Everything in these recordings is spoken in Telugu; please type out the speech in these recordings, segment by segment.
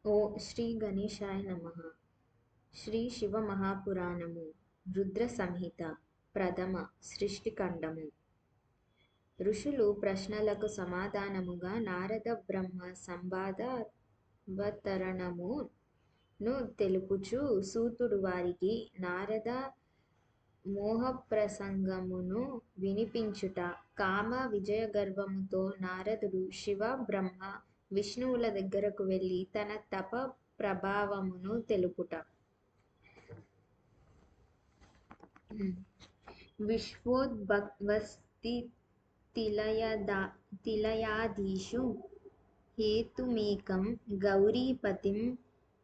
ఓ శ్రీ గణేశాయ నమః. శ్రీ శివ మహాపురాణము రుద్ర సంహిత ప్రథమ సృష్టిఖండము. ఋషులు ప్రశ్నలకు సమాధానముగా నారద బ్రహ్మ సంవాదావతరణమును తెలుపుచు సూతుడు వారికి నారద మోహప్రసంగమును వినిపించుట. కామ విజయగర్వముతో నారదుడు శివ బ్రహ్మ విష్ణువుల దగ్గరకు వెళ్ళి తన తప ప్రభావమును తెలుపుట. విశ్వోద్భవస్థితిలయాధీషు హేతుమేకం గౌరీపతిం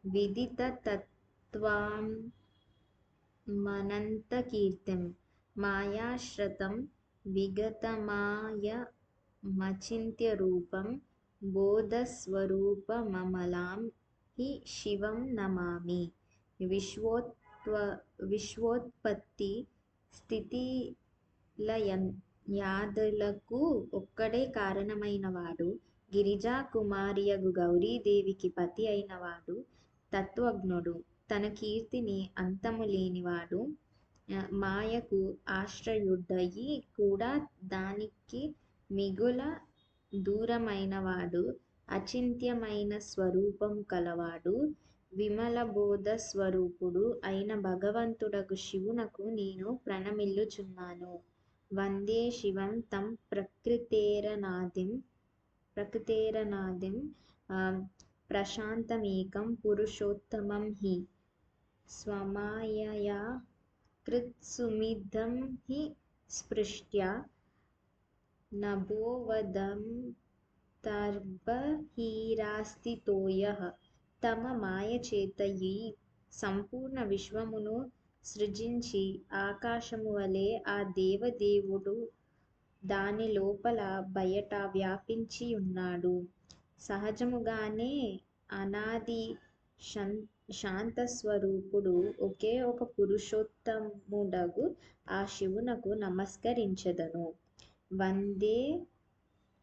విదితతత్త్వమనంతకీర్తిం మాయాశ్రితం విగతమాయమచింత్యరూపం బోధస్వరూపమమలాం హి శివం నమామి. విశ్వోత్పత్తి స్థితిలయాదులకు ఒక్కడే కారణమైనవాడు, గిరిజా కుమారియగు గౌరీదేవికి పతి అయినవాడు, తత్వజ్ఞుడు, తన కీర్తిని అంతము లేనివాడు, మాయకు ఆశ్రయుడయి కూడా దానికి మిగుల దూరమైనవాడు, అచింత్యమైన స్వరూపము కలవాడు, విమలబోధ స్వరూపుడు అయిన భగవంతుడగు శివునకు నేను ప్రణమిల్లుచున్నాను. వందే శివం తం ప్రకృతేరనాదిం ప్రశాంతమేకం పురుషోత్తమం హి స్వమాయయా కృత్సుమిదం హి స్పృష్ట్యా నభోవదంతర్బహిరాస్థితోయః. తమ మాయచేత ఈ సంపూర్ణ విశ్వమును సృజించి ఆకాశము వలె ఆ దేవదేవుడు దాని లోపల బయట వ్యాపించి ఉన్నాడు. సహజముగానే అనాది శాంతస్వరూపుడు ఒకే ఒక పురుషోత్తముడగు ఆ శివునకు నమస్కరించెదను.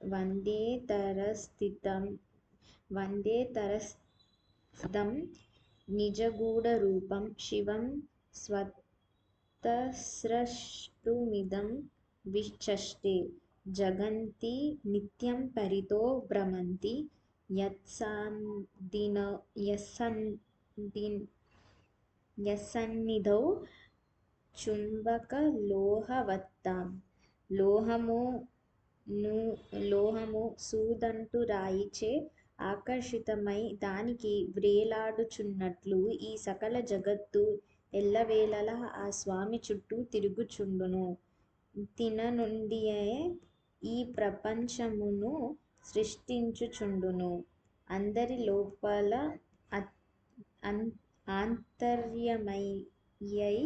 వందేతరస్థితం నిజగూఢరూపం శివం స్వతస్రష్టుమిదం విచష్టే. జగంతి నిత్యం పరితో భ్రమంతి యస్సన్నిధౌ చుంబకలోహవత్తాం. లోహము సూదంటు రాయిచే ఆకర్షితమై దానికి వ్రేలాడుచున్నట్లు ఈ సకల జగత్తు ఎల్లవేళలా ఆ స్వామి చుట్టూ తిరుగుచుండును. తిన నుండియే ఈ ప్రపంచమును సృష్టించుచుండును. అందరి లోపల ఆంతర్యమయ్యై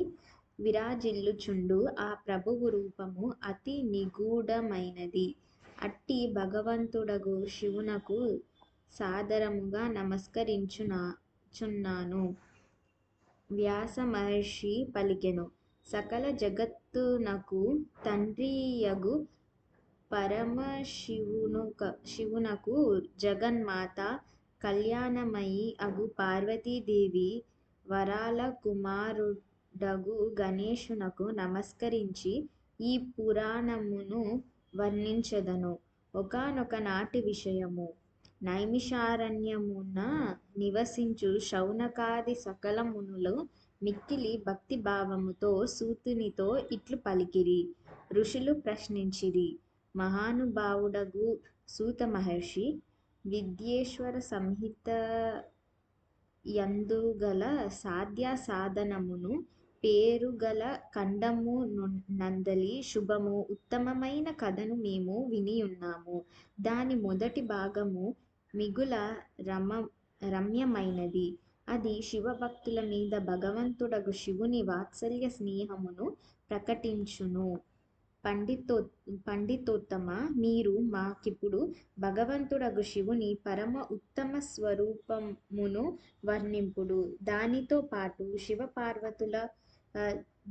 విరాజిల్లుచుండు ఆ ప్రభువు రూపము అతి నిగూఢమైనది. అట్టి భగవంతుడగు శివునకు సాదరముగా నమస్కరించుచున్నాను. వ్యాస మహర్షి పలికెను. సకల జగత్తునకు తండ్రియగు పరమశివునకు జగన్మాత కళ్యాణమయి అగు పార్వతీదేవి వరాల కుమారుడగు గణేశునకు నమస్కరించి ఈ పురాణమును వర్ణించెదను. ఒకానొక నాటి విషయము. నైమిషారణ్యమున నివసించు శౌనకాది సకల మునులు మిక్కిలి భక్తిభావముతో సూతునితో ఇట్లు పలికిరి. ఋషులు ప్రశ్నించిరి. మహానుభావుడగు సూత మహర్షి, విద్యేశ్వర సంహితయందుగల సాధ్యసాధనమును పేరుగల ఖండము నందలి శుభము ఉత్తమమైన కథను మేము వినియున్నాము. దాని మొదటి భాగము మిగుల రమ్యమైనది. అది శివభక్తుల మీద భగవంతుడగు శివుని వాత్సల్య స్నేహమును ప్రకటించును. పండితోత్తమ, మీరు మాకిప్పుడు భగవంతుడగు శివుని పరమ ఉత్తమ స్వరూపమును వర్ణింపుడు. దానితో పాటు శివపార్వతుల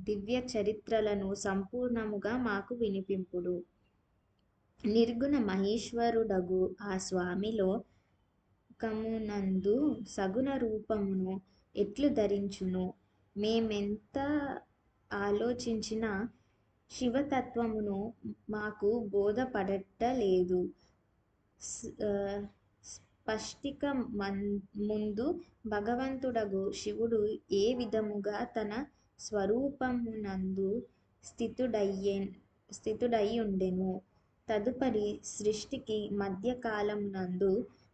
దివ్య చరిత్రలను సంపూర్ణముగా మాకు వినిపింపుడు. నిర్గుణ మహేశ్వరుడగు ఆ స్వామిలో కమునందు సగుణ రూపమును ఎట్లు ధరించును? మేమెంత ఆలోచించినా శివతత్వమును మాకు బోధపడటలేదు. స్పష్టిక ముందు భగవంతుడగు శివుడు ఏ విధముగా తన స్వరూపమునందు స్థితుడయ్యుండెను. తదుపరి సృష్టికి మధ్యకాలమునందు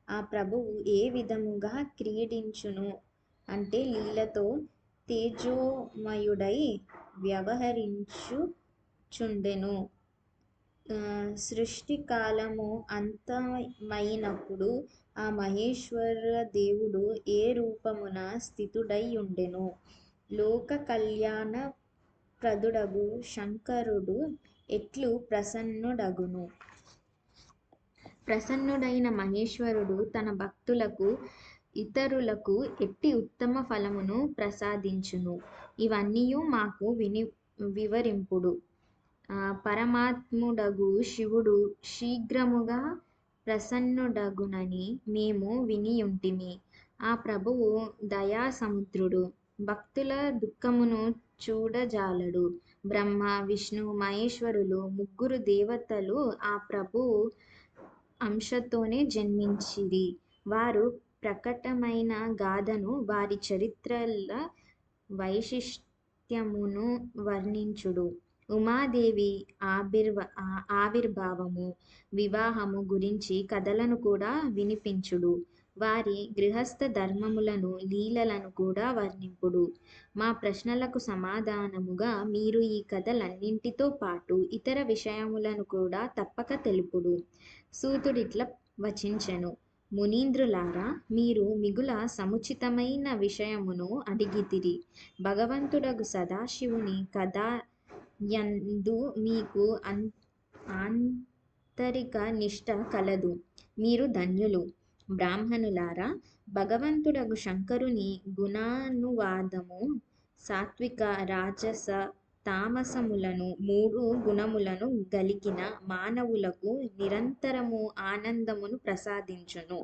ఆ ప్రభువు ఏ విధముగా క్రీడించును అంటే లీలతో తేజోమయుడై వ్యవహరించుచుండెను. సృష్టి కాలము అంతమైనప్పుడు ఆ మహేశ్వర దేవుడు ఏ రూపమున స్థితుడై ఉండెను? లోక కళ్యాణ ప్రదుడగు శంకరుడు ఎట్లు ప్రసన్నుడగును? ప్రసన్నుడైన మహేశ్వరుడు తన భక్తులకు ఇతరులకు ఎట్టి ఉత్తమ ఫలమును ప్రసాదించును? ఇవన్నీయు మాకు వివరింపుడు. పరమాత్ముడగు శివుడు శీఘ్రముగా ప్రసన్నుడగునని మేము వినియుంటిమి. ఆ ప్రభువు దయాసముద్రుడు, భక్తుల దుఃఖమును చూడజాలడు. బ్రహ్మ, విష్ణు, మహేశ్వరులు ముగ్గురు దేవతలు ఆ ప్రభువు అంశతోనే జన్మించిరి. వారు ప్రకటమైన గాథను, వారి చరిత్రల వైశిష్ట్యమును వర్ణించుడు. ఉమాదేవి ఆవిర్భావము, వివాహము గురించి కథలను కూడా వినిపించుడు. వారి గృహస్థ ధర్మములను, లీలలను కూడా వర్ణింపుడు. మా ప్రశ్నలకు సమాధానముగా మీరు ఈ కథలన్నింటితో పాటు ఇతర విషయములను కూడా తప్పక తెలుపుడు. సూతుడిట్ల వచించెను: మునీంద్రులారా, మీరు మిగుల సముచితమైన విషయమును అడిగితిరి. భగవంతుడగు సదాశివుని కథయందు మీకు ఆంతరిక నిష్ఠ కలదు. మీరు ధన్యులు. బ్రాహ్మణులారా, భగవంతుడగు శంకరుని గుణానువాదము సాత్విక, రాజస, తామసములను మూడు గుణములను గలిగిన మానవులకు నిరంతరము ఆనందమును ప్రసాదించును.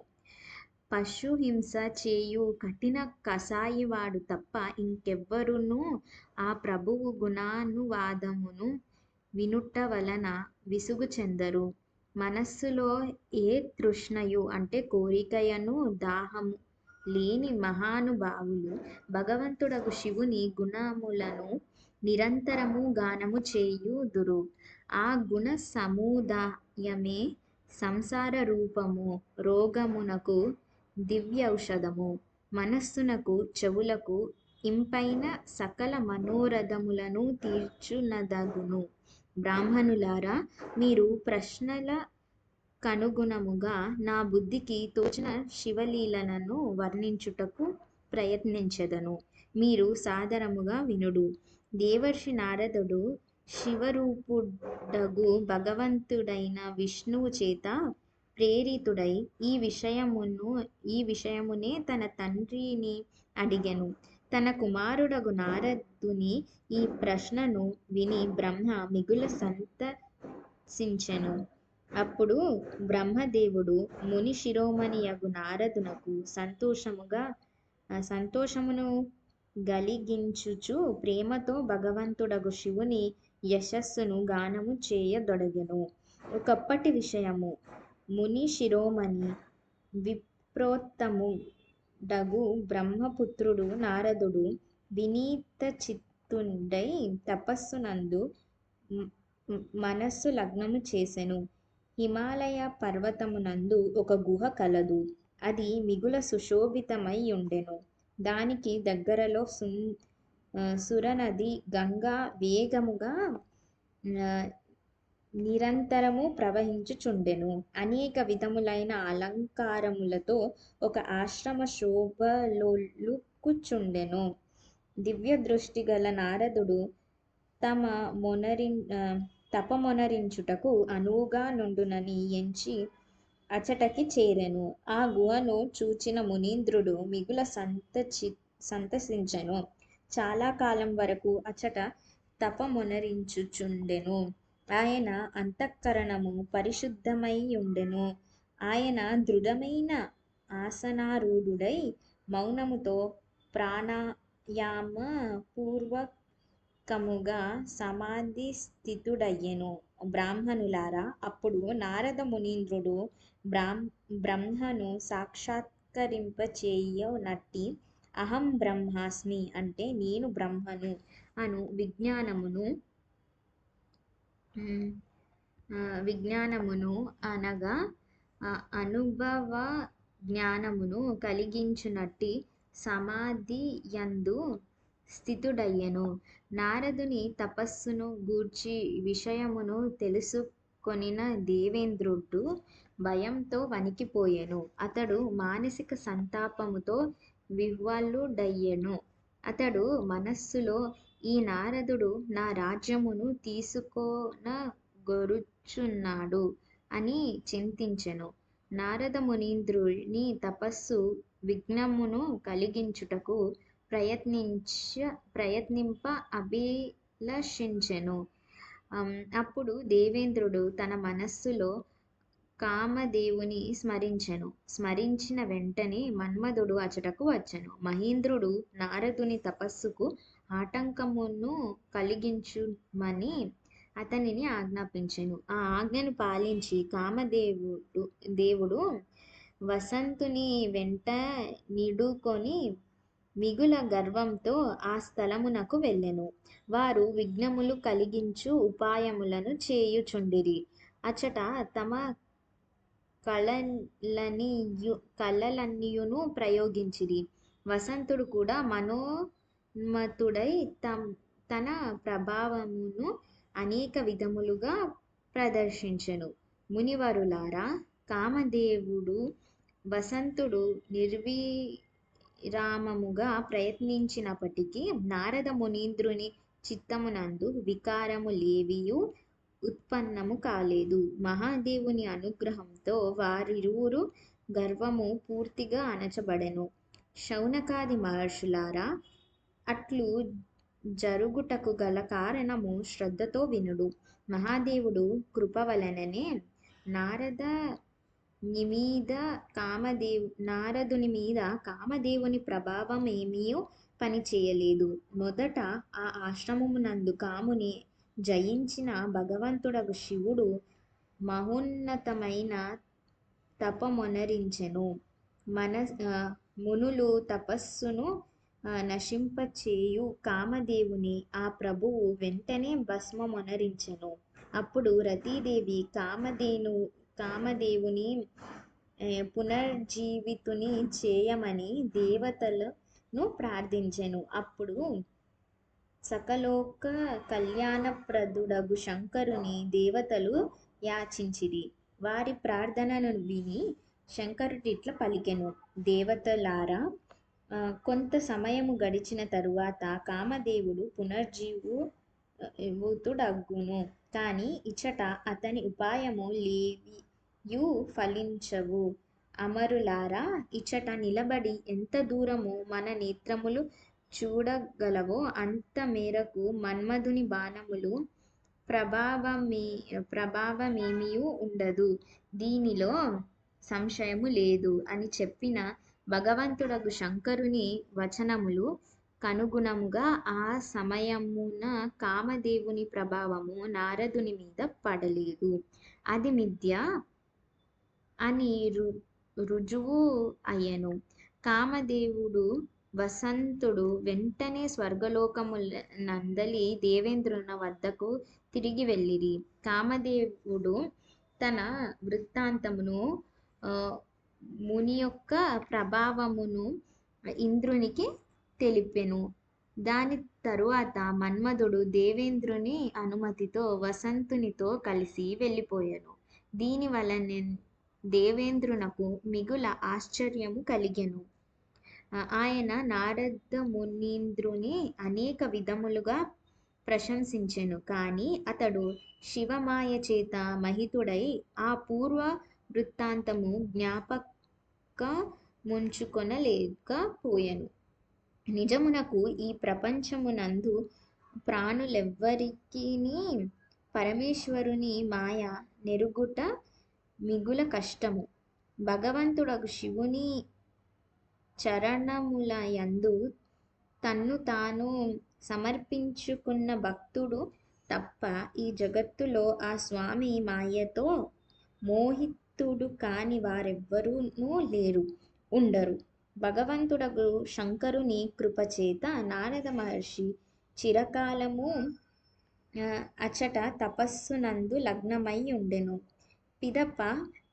పశుహింస చేయు కఠిన కసాయివాడు తప్ప ఇంకెవ్వరునూ ఆ ప్రభువు గుణానువాదమును వినుట వలన విసుగు చెందరు. మనస్సులో ఏ తృష్ణయు అంటే కోరికయను, దాహము లేని మహానుభావులు భగవంతుడగు శివుని గుణములను నిరంతరము గానము చేయుదురు. ఆ గుణ సముదాయమే సంసార రూపము రోగమునకు దివ్యౌషధము. మనస్సునకు, చెవులకు ఇంపైన సకల మనోరథములను తీర్చునదగును. బ్రాహ్మణులారా, మీరు ప్రశ్నల కనుగుణముగా నా బుద్ధికి తోచిన శివలీలలను వర్ణించుటకు ప్రయత్నించెదను. మీరు సాదరముగా వినుడు. దేవర్షి నారదుడు శివరూపుడగు భగవంతుడైన విష్ణువు చేత ప్రేరితుడై ఈ విషయమునే తన తండ్రిని అడిగెను. తన కుమారుడగు నారదుని ఈ ప్రశ్నను విని బ్రహ్మ మిగుల సంతసించెను. అప్పుడు బ్రహ్మదేవుడు ముని శిరోమణియగు నారదునకు సంతోషమును గలిగించుచు ప్రేమతో భగవంతుడగు శివుని యశస్సును గానము చేయదొడగెను. ఒకప్పటి విషయము. ముని శిరోమణి విప్రోత్తముడగు బ్రహ్మపుత్రుడు నారదుడు వినీతచిత్తుడై తపస్సునందు మనస్సు లగ్నము చేసెను. హిమాలయ పర్వతమునందు ఒక గుహ కలదు. అది మిగుల సుశోభితమై ఉండెను. దానికి దగ్గరలో సురనది గంగా వేగముగా నిరంతరము ప్రవహించుచుండెను. అనేక విధములైన అలంకారములతో ఒక ఆశ్రమ శోభలొల్లుకుచుండెను. దివ్య దృష్టి గల నారదుడు తపమొనరించుటకు అనువుగా నుండునని ఎంచి అచటకి చేరెను. ఆ గుహను చూచిన మునీంద్రుడు మిగుల సంతసించెను. చాలా కాలం వరకు అచట తపమొనరించుచుండెను. ఆయన అంతఃకరణము పరిశుద్ధమై ఉండెను. ఆయన దృఢమైన ఆసనారూఢుడై మౌనముతో ప్రాణాయామ పూర్వకముగా సమాధి స్థితుడయ్యెను. బ్రాహ్మణులారా, అప్పుడు నారద మునీంద్రుడు బ్రహ్మను సాక్షాత్కరింపచేయునట్టి అహం బ్రహ్మాస్మి అంటే నేను బ్రహ్మను అను విజ్ఞానమును అనగా అనుభవ జ్ఞానమును కలిగించునట్టి సమాధియందు స్థితుడయ్యెను. నారదుని తపస్సును గూర్చి విషయమును తెలుసుకొనిన దేవేంద్రుడు భయంతో వణికిపోయెను. అతడు మానసిక సంతాపముతో విహ్వలుడయ్యెను. అతడు మనస్సులో ఈ నారదుడు నా రాజ్యమును తీసుకొనగోరుచున్నాడు అని చింతించెను. నారద మునీంద్రుని తపస్సు విఘ్నమును కలిగించుటకు ప్రయత్నింప అభిలషించెను. అప్పుడు దేవేంద్రుడు తన మనస్సులో కామదేవుని స్మరించెను. స్మరించిన వెంటనే మన్మధుడు అచటకు వచ్చెను. మహేంద్రుడు నారదుని తపస్సుకు ఆటంకమును కలిగించుమని అతనిని ఆజ్ఞాపించెను. ఆ ఆజ్ఞను పాలించి దేవుడు వసంతుని వెంట నిడుకొని మిగుల గర్వంతో ఆ స్థలమునకు వెళ్ళెను. వారు విఘ్నములు కలిగించు ఉపాయములను చేయుచుండిరి. అచట తమ కళలన్నీయును ప్రయోగించిరి. వసంతుడు కూడా మనోన్మత్తుడై తన ప్రభావమును అనేక విధములుగా ప్రదర్శించెను. మునివరులారా, కామదేవుడు వసంతుడు నిర్విరామముగా ప్రయత్నించినప్పటికీ నారద మునీంద్రుని చిత్తమునందు వికారములేవియూ ఉత్పన్నము కాలేదు. మహాదేవుని అనుగ్రహంతో వారిరువురు గర్వము పూర్తిగా అణచబడెను. శౌనకాది మహర్షులారా, అట్లు జరుగుటకు గల కారణము శ్రద్ధతో వినుడు. మహాదేవుడు కృప వలననే నారదుని మీద కామదేవుని ప్రభావమేమియూ పనిచేయలేదు. మొదట ఆ ఆశ్రమమునందు కాముని జయించిన భగవంతుడగు శివుడు మహోన్నతమైన తపమొనరించెను. మునులు తపస్సును నశింపచేయు కామదేవుని ఆ ప్రభువు వెంటనే భస్మమొనరించెను. అప్పుడు రతీదేవి కామదేవుని పునర్జీవితుని చేయమని దేవతలను ప్రార్థించెను. అప్పుడు సకలోక కళ్యాణప్రదుడగు శంకరుని దేవతలు యాచించిరి. వారి ప్రార్థనను విని శంకరుడిట్ల పలికెను: దేవతలారా, కొంత సమయము గడిచిన తరువాత కామదేవుడు పునర్జీవితుడగును. కాని ఇచట అతని ఉపాయము లేవియూ ఫలించవు. అమరులారా, ఇచట నిలబడి ఎంత దూరము మన నేత్రములు చూడగలవో అంత మేరకు మన్మధుని బాణముల ప్రభావమేమియూ ఉండదు. దీనిలో సంశయము లేదు అని చెప్పిన భగవంతుడగు శంకరుని వచనములు కనుగుణముగా ఆ సమయమున కామదేవుని ప్రభావము నారదుని మీద పడలేదు. అది మిథ్య అని రుజువు అయ్యెను. కామదేవుడు వసంతుడు వెంటనే స్వర్గలోకమునందలి దేవేంద్రుని వద్దకు తిరిగి వెళ్ళిరి. కామదేవుడు తన వృత్తాంతమును మునియొక్క ప్రభావమును ఇంద్రునికి తెలిపెను. దాని తరువాత మన్మధుడు దేవేంద్రుని అనుమతితో వసంతునితో కలిసి వెళ్ళిపోయెను. దీని వలన దేవేంద్రునకు మిగుల ఆశ్చర్యము కలిగెను. ఆయన నారదమునీంద్రుని అనేక విధములుగా ప్రశంసించెను. కాని అతడు శివమాయ చేత మహితుడై ఆ పూర్వ వృత్తాంతము జ్ఞాపకముంచుకొనలేకపోయెను. నిజమునకు ఈ ప్రపంచమునందు ప్రాణులెవ్వరికిని పరమేశ్వరుని మాయ నెరుగుట మిగుల కష్టము. భగవంతుడగు శివుని చరణముల యందు తన్ను తాను సమర్పించుకున్న భక్తుడు తప్ప ఈ జగత్తులో ఆ స్వామి మాయతో మోహితుడు కాని వారెవ్వరూనూ లేరు, ఉండరు. భగవంతుడగు శంకరుని కృపచేత నారద మహర్షి చిరకాలము అచట తపస్సునందు లగ్నమై ఉండెను. పిదప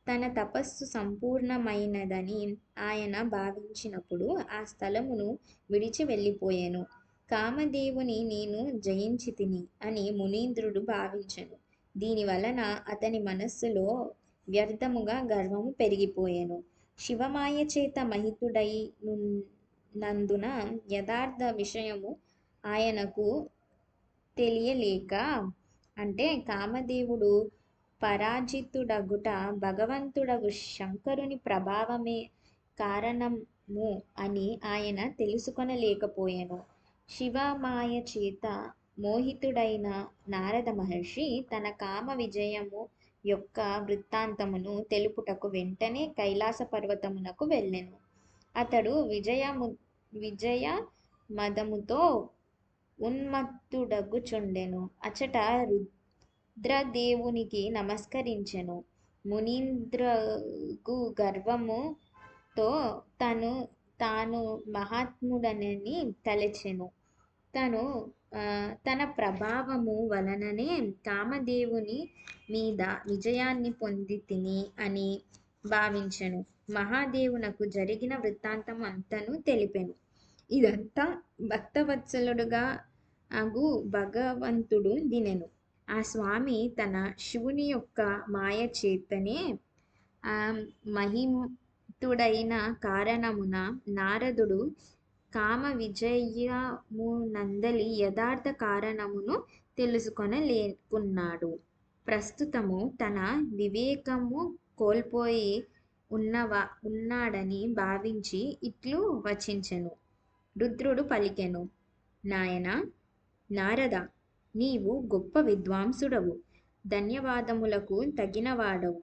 తన తపస్సు సంపూర్ణమైనదని ఆయన భావించినప్పుడు ఆ స్థలమును విడిచి వెళ్ళిపోయెను. కామదేవుని నేను జయించితిని అని మునీంద్రుడు భావించెను. దీనివలన అతని మనస్సులో వ్యర్థముగా గర్వము పెరిగిపోయెను. శివమాయ చేత మహితుడైనందున యథార్థ విషయము ఆయనకు తెలియలేక, అంటే కామదేవుడు పరాజితుడగుట భగవంతుడగు శంకరుని ప్రభావమే కారణము అని ఆయన తెలుసుకొనలేకపోయెను. శివమాయ చేత మోహితుడైన నారద మహర్షి తన కామ విజయము యొక్క వృత్తాంతమును తెలుపుటకు వెంటనే కైలాస పర్వతమునకు వెళ్ళెను. అతడు విజయ మదముతో ఉన్మత్తుడగుచుండెను. అచట రుద్రదేవునికి నమస్కరించెను. మునీంద్రగు గర్వముతో తాను మహాత్ముడనని తలచెను. తన ప్రభావము వలననే కామదేవుని మీద విజయాన్ని పొందితిని అని భావించెను. మహాదేవునకు జరిగిన వృత్తాంతం అంతను తెలిపెను. ఇదంతా భక్తవత్సలుడుగా అగు భగవంతుడు వినెను. ఆ స్వామి తన శివుని యొక్క మాయ చేతనే మహితుడైన కారణమున నారదుడు కామ విజయమునందలి యథార్థ కారణమును తెలుసుకొనలేకున్నాడు. ప్రస్తుతము తన వివేకము కోల్పోయి ఉన్నాడని భావించి ఇట్లు వచించెను. రుద్రుడు పలికెను, నాయనా నారద, నీవు గొప్ప విద్వాంసుడవు, ధన్యవాదములకు తగినవాడవు.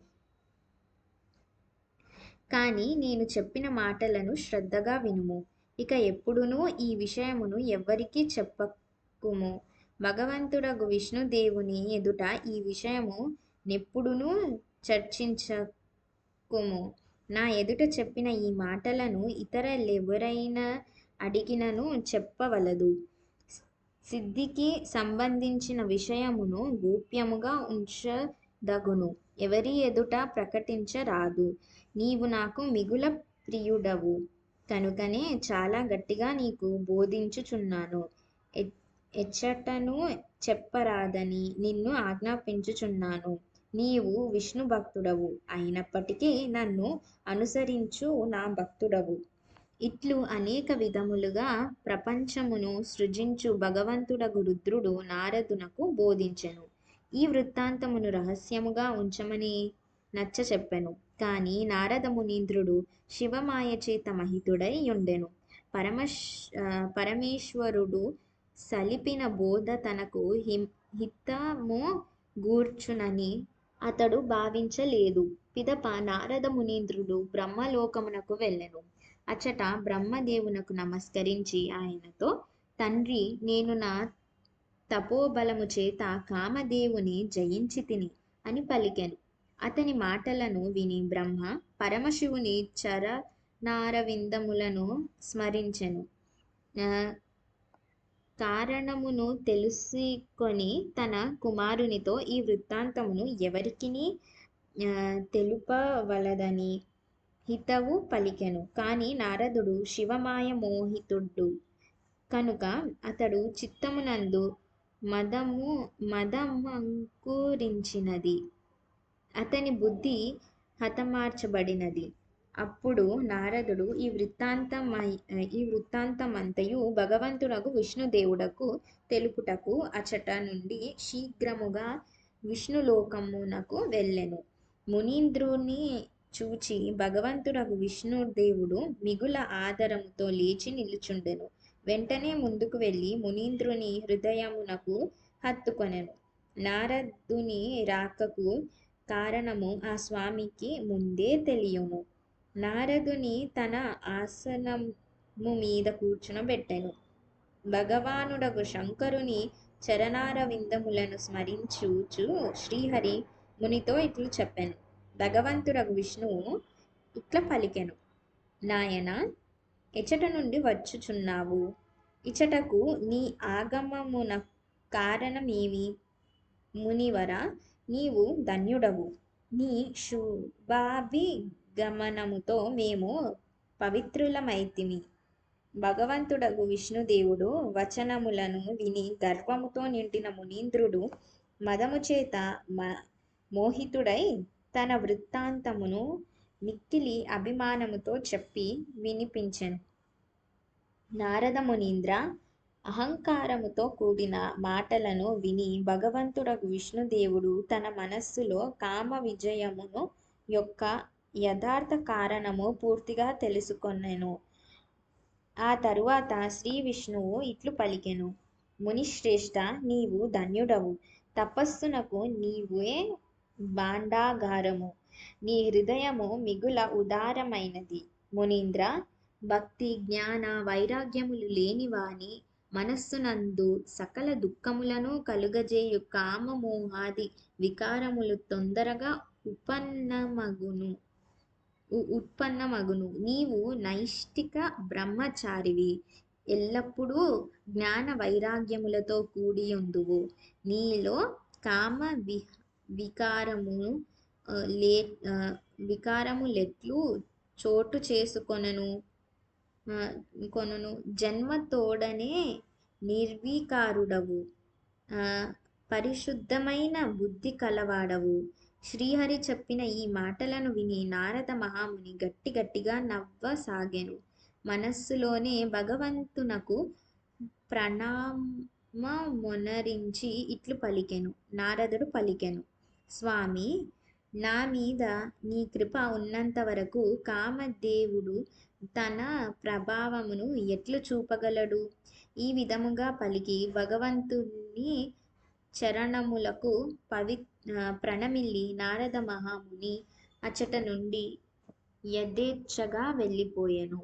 కాని నేను చెప్పిన మాటలను శ్రద్ధగా వినుము. ఇక ఎప్పుడునూ ఈ విషయమును ఎవ్వరికీ చెప్పకుము. భగవంతుడగు విష్ణుదేవుని ఎదుట ఈ విషయము నెప్పుడునూ చర్చించకుము. నా ఎదుట చెప్పిన ఈ మాటలను ఇతరులెవరైనా అడిగినను చెప్పవలదు. సిద్ధికి సంబంధించిన విషయమును గోప్యముగా ఉంచదగును. ఎవరి ఎదుట ప్రకటించరాదు. నీవు నాకు మిగుల ప్రియుడవు కనుకనే చాలా గట్టిగా నీకు బోధించుచున్నాను. ఎచ్చటను చెప్పరాదని నిన్ను ఆజ్ఞాపించుచున్నాను. నీవు విష్ణు భక్తుడవు అయినప్పటికీ నన్ను అనుసరించు నా భక్తుడవు. ఇట్లు అనేక విధములుగా ప్రపంచమును సృజించు భగవంతుడగు రుద్రుడు నారదునకు బోధించెను. ఈ వృత్తాంతమును రహస్యముగా ఉంచమని నచ్చచెప్పెను. కాని నారద మునీంద్రుడు శివమాయ చేత మహితుడై ఉండెను. పరమేశ్వరుడు సలిపిన బోధ తనకు హితము గూర్చునని అతడు భావించలేదు. పిదప నారద మునీంద్రుడు బ్రహ్మలోకమునకు వెళ్ళెను. అచట బ్రహ్మదేవునకు నమస్కరించి ఆయనతో, తండ్రి, నేను నా తపోబలము చేత కామదేవుని జయించితిని అని పలికెను. అతని మాటలను విని బ్రహ్మ పరమశివుని చరణారవిందములను స్మరించెను. కారణమును తెలుసుకొని తన కుమారునితో ఈ వృత్తాంతమును ఎవరికిని తెలుపవలదని హితవు పలికెను. కాని నారదుడు శివమాయ మోహితుడు కనుక అతడు చిత్తమునందు మదమంకురించినది. అతని బుద్ధి హతమార్చబడినది. అప్పుడు నారదుడు ఈ వృత్తాంతమంతయు భగవంతుడగు విష్ణుదేవుడకు తెలుపుటకు అచట నుండి శీఘ్రముగా విష్ణులోకమునకు వెళ్ళెను. మునీంద్రుని చూచి భగవంతుడగు విష్ణుదేవుడు మిగుల ఆదరముతో లేచి నిలుచుండెను. వెంటనే ముందుకు వెళ్ళి మునీంద్రుని హృదయమునకు హత్తుకొనెను. నారదుని రాకకు కారణము ఆ స్వామికి ముందే తెలియను. నారదుని తన ఆసనము మీద కూర్చునబెట్టెను. భగవానుడగు శంకరుని చరణారవిందములను స్మరించుచు శ్రీహరి మునితో ఇట్లు చెప్పెను. భగవంతుడగు విష్ణువు ఇట్ల పలికెను. నాయనా, ఎచట నుండి వచ్చుచున్నావు? ఇచటకు నీ ఆగమమున కారణమేమి? మునివర, నీవు ధన్యుడవు. నీ శుభాభిగమనముతో మేము పవిత్రులమైతిమి. భగవంతుడగు విష్ణుదేవుడు వచనములను విని గర్వముతో నిండిన మునీంద్రుడు మదము చేత మోహితుడై తన వృత్తాంతమును మిక్కిలి అభిమానముతో చెప్పి వినిపించెను. నారద మునీంద్ర, అహంకారముతో కూడిన మాటలను విని భగవంతుడగు విష్ణుదేవుడు తన మనస్సులో కామ విజయమును యొక్క యథార్థ కారణము పూర్తిగా తెలుసుకొనెను. ఆ తరువాత శ్రీ విష్ణువు ఇట్లు పలికెను. మునిశ్రేష్ఠ, నీవు ధన్యుడవు. తపస్సునకు నీవే భాండాగారము. నీ హృదయము మిగుల ఉదారమైనది. మునీంద్ర, భక్తి జ్ఞాన వైరాగ్యములు లేని వాని మనస్సునందు సకల దుఃఖములను కలుగజేయు కామమోహాది వికారములు తొందరగా ఉత్పన్నమగును. నీవు నైష్టిక బ్రహ్మచారివి. ఎల్లప్పుడూ జ్ఞాన వైరాగ్యములతో కూడియుందువు. నీలో కామ వికారములెట్లు చోటు చేసుకొనును? జన్మ తోడనే నిర్వికారుడవు, పరిశుద్ధమైన బుద్ధి కలవాడవు. శ్రీహరి చెప్పిన ఈ మాటలను విని నారద మహాముని గట్టిగా నవ్వసాగెను. మనస్సులోనే భగవంతునకు ప్రణామమొనరించి ఇట్లు పలికెను. నారదుడు పలికెను. స్వామి, నా మీద నీ కృప ఉన్నంత వరకు కామదేవుడు తన ప్రభావమును ఎట్లు చూపగలడు? ఈ విధముగా పలికి భగవంతుని చరణములకు ప్రణమిల్లి నారద మహాముని అచట నుండి యథేచ్ఛగా వెళ్ళిపోయెను.